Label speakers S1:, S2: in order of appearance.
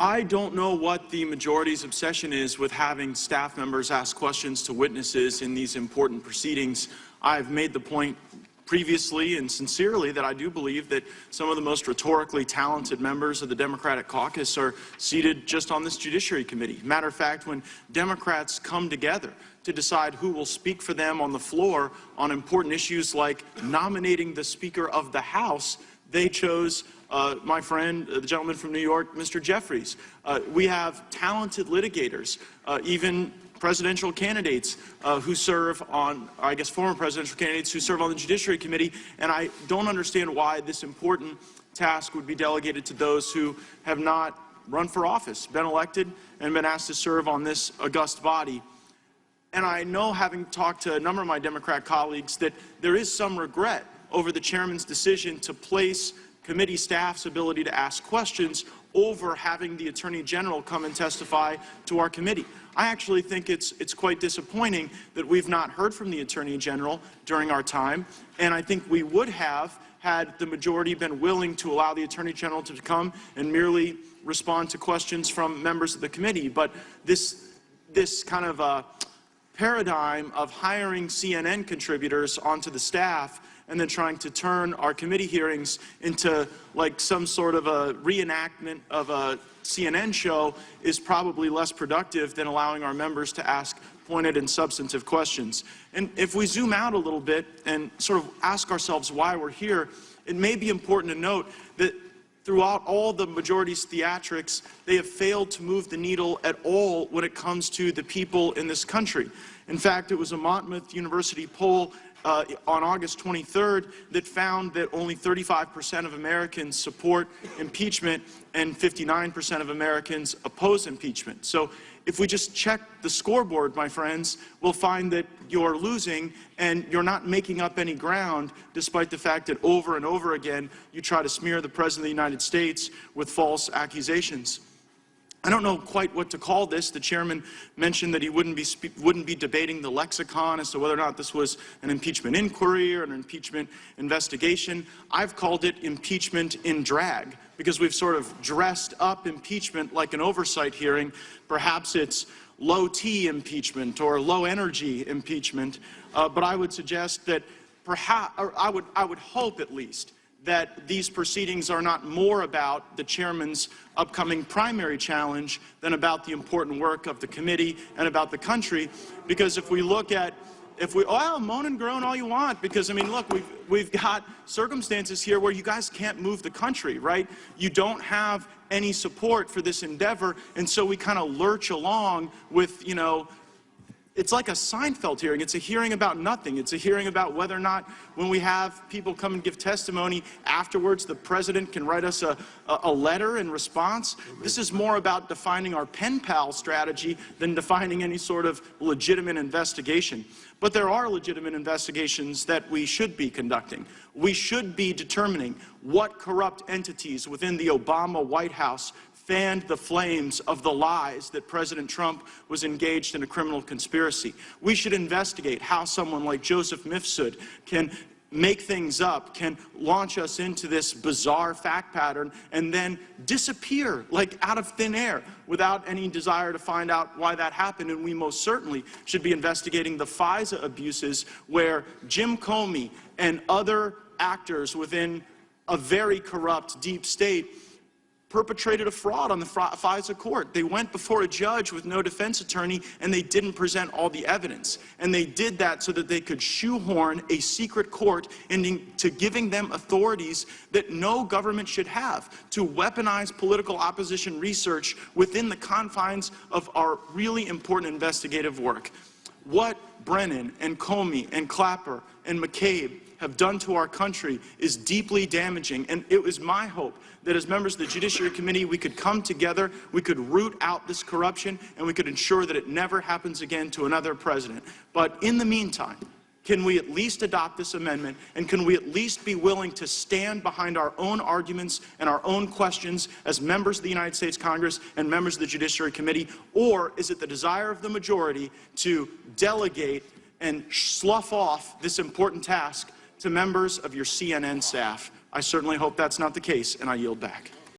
S1: I don't know what the majority's obsession is with having staff members ask questions to witnesses in these important proceedings. I've made the point previously and sincerely that I do believe that some of the most rhetorically talented members of the Democratic caucus are seated just on this Judiciary Committee. Matter of fact, when Democrats come together to decide who will speak for them on the floor on important issues like nominating the Speaker of the House, they chose my friend, the gentleman from New York, Mr. Jeffries. We have talented litigators, even presidential candidates who serve on, I guess former presidential candidates who serve on the Judiciary Committee, and I don't understand why this important task would be delegated to those who have not run for office, been elected, and been asked to serve on this august body. And I know, having talked to a number of my Democrat colleagues, that there is some regret over the chairman's decision to place committee staff's ability to ask questions over having the Attorney General come and testify to our committee. I actually think it's quite disappointing that we've not heard from the Attorney General during our time, and I think we would have had the majority been willing to allow the Attorney General to come and merely respond to questions from members of the committee. But this kind of paradigm of hiring CNN contributors onto the staff and then trying to turn our committee hearings into like some sort of a reenactment of a CNN show is probably less productive than allowing our members to ask pointed and substantive questions. And if we zoom out a little bit and sort of ask ourselves why we're here, it may be important to note that throughout all the majority's theatrics, they have failed to move the needle at all when it comes to the people in this country. In fact, it was a Monmouth University poll on August 23rd that found that only 35% of Americans support impeachment and 59% of Americans oppose impeachment. So if we just check the scoreboard, my friends, we'll find that you're losing and you're not making up any ground, despite the fact that over and over again you try to smear the President of the United States with false accusations. I don't know quite what to call this. The chairman mentioned that he wouldn't be debating the lexicon as to whether or not this was an impeachment inquiry or an impeachment investigation. I've called it impeachment in drag, because we've sort of dressed up impeachment like an oversight hearing. Perhaps it's low-T impeachment or low-energy impeachment, but I would suggest that perhaps, or I would hope at least, that these proceedings are not more about the chairman's upcoming primary challenge than about the important work of the committee and about the country. Because if we look at, moan and groan all you want, because I mean, look, we've got circumstances here where you guys can't move the country, right? You don't have any support for this endeavor, and so we kind of lurch along with, you know, it's like a Seinfeld hearing. It's a hearing about nothing. It's a hearing about whether or not, when we have people come and give testimony, afterwards the president can write us a letter in response. This is more about defining our pen pal strategy than defining any sort of legitimate investigation. But there are legitimate investigations that we should be conducting. We should be determining what corrupt entities within the Obama White House fanned the flames of the lies that President Trump was engaged in a criminal conspiracy. We should investigate how someone like Joseph Mifsud can make things up, can launch us into this bizarre fact pattern and then disappear like out of thin air without any desire to find out why that happened. And we most certainly should be investigating the FISA abuses, where Jim Comey and other actors within a very corrupt deep state perpetrated a fraud on the FISA court. They went before a judge with no defense attorney, and they didn't present all the evidence. And they did that so that they could shoehorn a secret court into giving them authorities that no government should have, to weaponize political opposition research within the confines of our really important investigative work. What Brennan and Comey and Clapper and McCabe have done to our country is deeply damaging, and it was my hope that as members of the Judiciary Committee we could come together, we could root out this corruption, and we could ensure that it never happens again to another president. But in the meantime, can we at least adopt this amendment, and can we at least be willing to stand behind our own arguments and our own questions as members of the United States Congress and members of the Judiciary Committee? Or is it the desire of the majority to delegate and slough off this important task to members of your CNN staff? I certainly hope that's not the case, and I yield back.